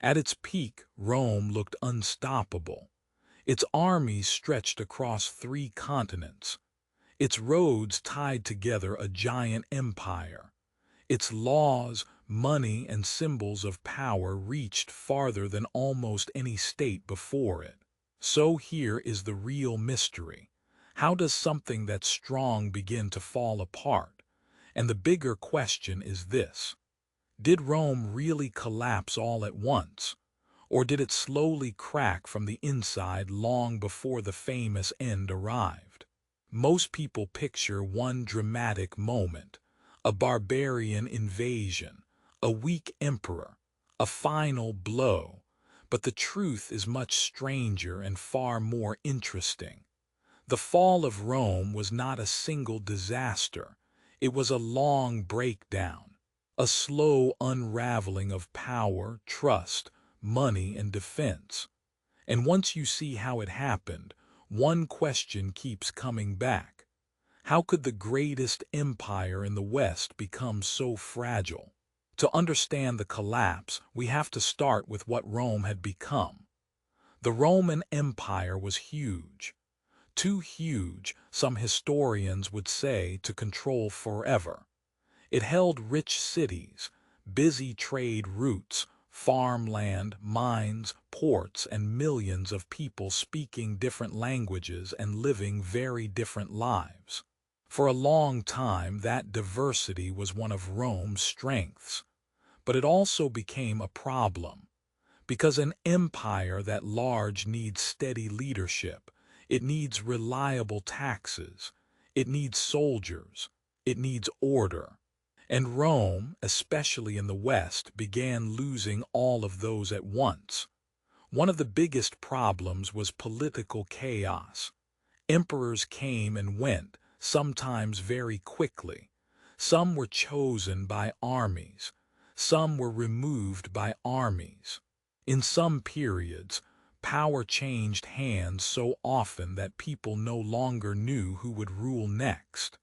At its peak, Rome looked unstoppable. Its armies stretched across 3 continents. Its roads tied together a giant empire. Its laws, money, and symbols of power reached farther than almost any state before it. So here is the real mystery. How does something that's strong begin to fall apart? And the bigger question is this: did Rome really collapse all at once? Or did it slowly crack from the inside long before the famous end arrived? Most people picture one dramatic moment: a barbarian invasion, a weak emperor, a final blow. But the truth is much stranger and far more interesting. The fall of Rome was not a single disaster. It was a long breakdown, a slow unraveling of power, trust, money, and defense. And once you see how it happened, one question keeps coming back. How could the greatest empire in the West become so fragile? To understand the collapse, we have to start with what Rome had become. The Roman Empire was huge. Too huge, some historians would say, to control forever. It held rich cities, busy trade routes, farmland, mines, ports, and millions of people speaking different languages and living very different lives. For a long time, that diversity was one of Rome's strengths. But it also became a problem, because an empire that large needs steady leadership. It needs reliable taxes. It needs soldiers. It needs order. And Rome, especially in the West, began losing all of those at once. One of the biggest problems was political chaos. Emperors came and went, sometimes very quickly. Some were chosen by armies. Some were removed by armies. In some periods, power changed hands so often that people no longer knew who would rule next.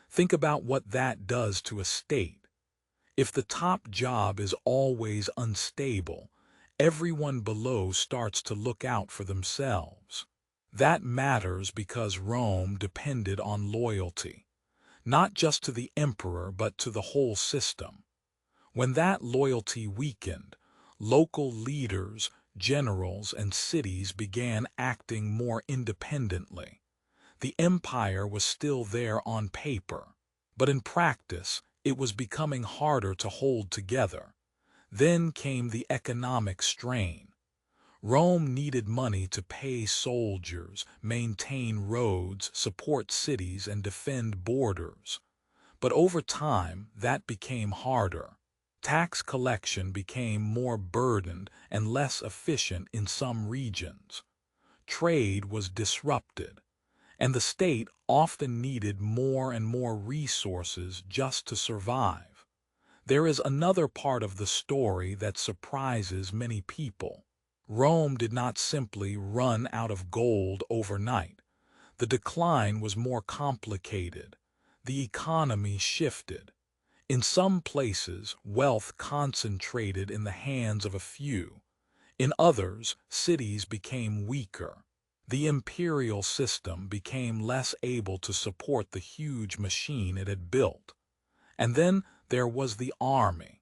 Think about what that does to a state. If the top job is always unstable, everyone below starts to look out for themselves. That matters because Rome depended on loyalty, not just to the emperor but to the whole system. When that loyalty weakened, local leaders, generals, and cities began acting more independently. The empire was still there on paper, but in practice, it was becoming harder to hold together. Then came the economic strain. Rome needed money to pay soldiers, maintain roads, support cities, and defend borders. But over time, that became harder. Tax collection became more burdened and less efficient in some regions. Trade was disrupted, and the state often needed more and more resources just to survive. There is another part of the story that surprises many people. Rome did not simply run out of gold overnight. The decline was more complicated. The economy shifted. In some places, wealth concentrated in the hands of a few. In others, cities became weaker. The imperial system became less able to support the huge machine it had built. And then there was the army.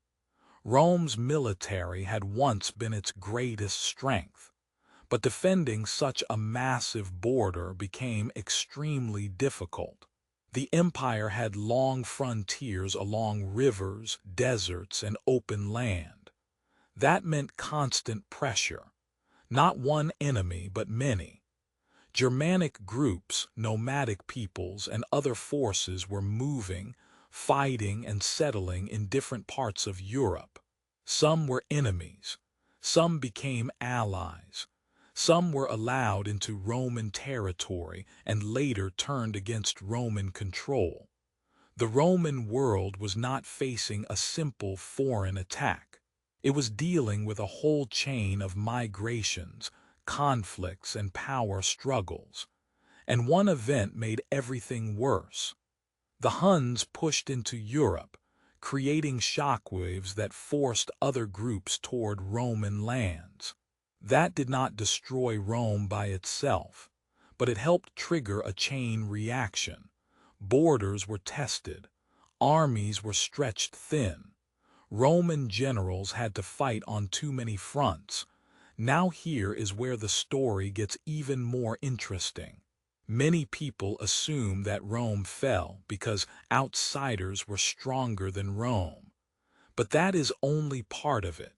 Rome's military had once been its greatest strength, but defending such a massive border became extremely difficult. The empire had long frontiers along rivers, deserts, and open land. That meant constant pressure. Not one enemy, but many. Germanic groups, nomadic peoples, and other forces were moving, fighting, and settling in different parts of Europe. Some were enemies. Some became allies. Some were allowed into Roman territory and later turned against Roman control. The Roman world was not facing a simple foreign attack. It was dealing with a whole chain of migrations, conflicts, and power struggles. And one event made everything worse. The Huns pushed into Europe, creating shockwaves that forced other groups toward Roman lands. That did not destroy Rome by itself, but it helped trigger a chain reaction. Borders were tested, armies were stretched thin, Roman generals had to fight on too many fronts. Now here is where the story gets even more interesting. Many people assume that Rome fell because outsiders were stronger than Rome. But that is only part of it.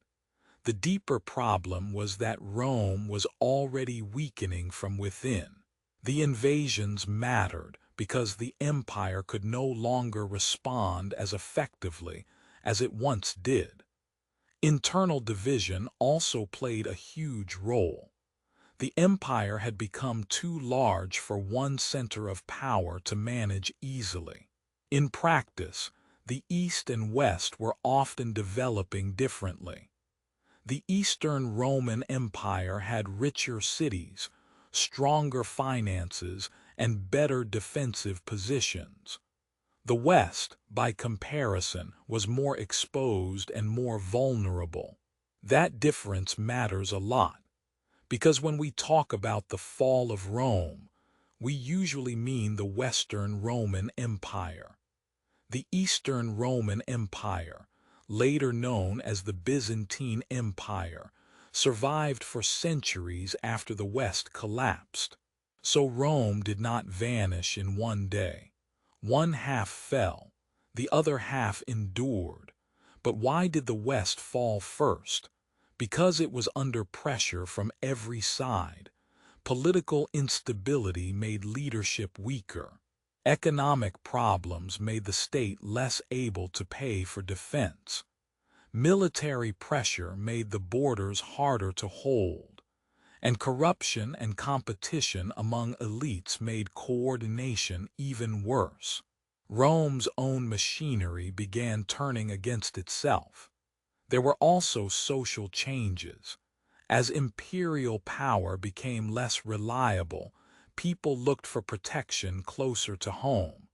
The deeper problem was that Rome was already weakening from within. The invasions mattered because the empire could no longer respond as effectively as it once did. Internal division also played a huge role. The empire had become too large for one center of power to manage easily. In practice, the East and West were often developing differently. The Eastern Roman Empire had richer cities, stronger finances, and better defensive positions. The West, by comparison, was more exposed and more vulnerable. That difference matters a lot, because when we talk about the fall of Rome, we usually mean the Western Roman Empire. The Eastern Roman Empire, later known as the Byzantine Empire, survived for centuries after the West collapsed. So Rome did not vanish in one day. One half fell, the other half endured. But why did the West fall first? Because it was under pressure from every side. Political instability made leadership weaker. Economic problems made the state less able to pay for defense. Military pressure made the borders harder to hold. And corruption and competition among elites made coordination even worse. Rome's own machinery began turning against itself. There were also social changes. As imperial power became less reliable, people looked for protection closer to home.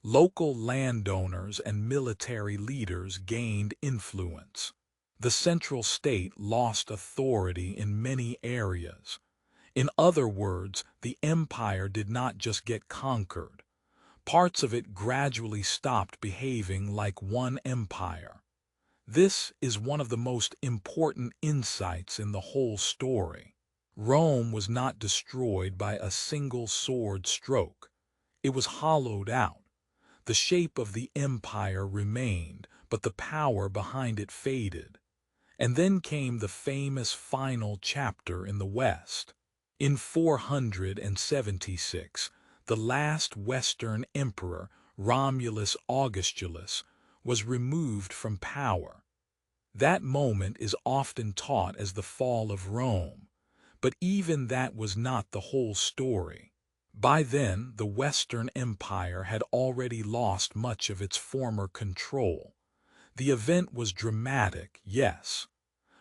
Local landowners and military leaders gained influence. The central state lost authority in many areas. In other words, the empire did not just get conquered. Parts of it gradually stopped behaving like one empire. This is one of the most important insights in the whole story. Rome was not destroyed by a single sword stroke. It was hollowed out. The shape of the empire remained, but the power behind it faded. And then came the famous final chapter in the West. In 476, the last Western emperor, Romulus Augustulus, was removed from power. That moment is often taught as the fall of Rome, but even that was not the whole story. By then, the Western Empire had already lost much of its former control. The event was dramatic, yes,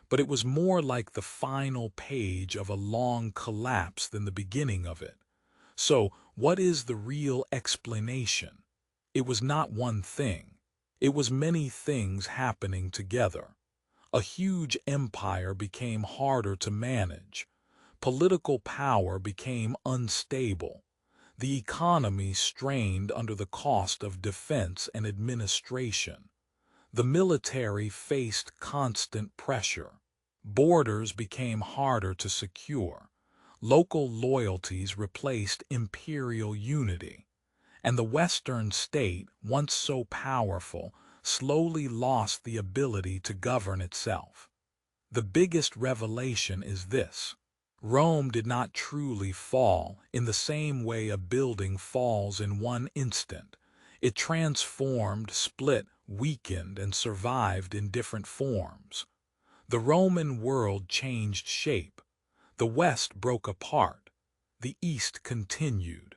but it was more like the final page of a long collapse than the beginning of it. So, what is the real explanation? It was not one thing. It was many things happening together. A huge empire became harder to manage. Political power became unstable. The economy strained under the cost of defense and administration. The military faced constant pressure. Borders became harder to secure. Local loyalties replaced imperial unity. And the Western state, once so powerful, slowly lost the ability to govern itself. The biggest revelation is this: Rome did not truly fall in the same way a building falls in one instant. It transformed, split, weakened, and survived in different forms. The Roman world changed shape. The West broke apart. The East continued.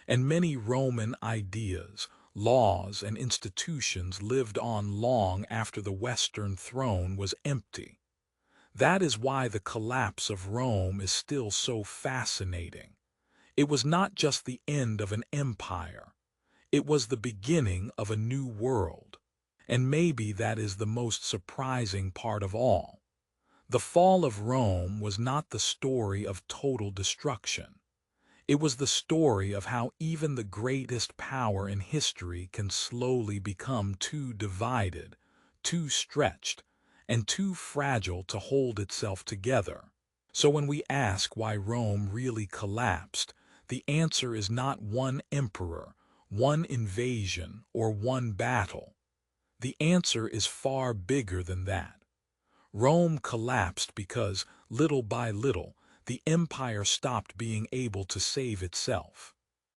And many Roman ideas, laws, and institutions lived on long after the Western throne was empty. That is why the collapse of Rome is still so fascinating. It was not just the end of an empire. It was the beginning of a new world. And maybe that is the most surprising part of all. The fall of Rome was not the story of total destruction. It was the story of how even the greatest power in history can slowly become too divided, too stretched, and too fragile to hold itself together. So when we ask why Rome really collapsed, the answer is not one emperor, one invasion, or one battle. The answer is far bigger than that. Rome collapsed because, little by little, the empire stopped being able to save itself.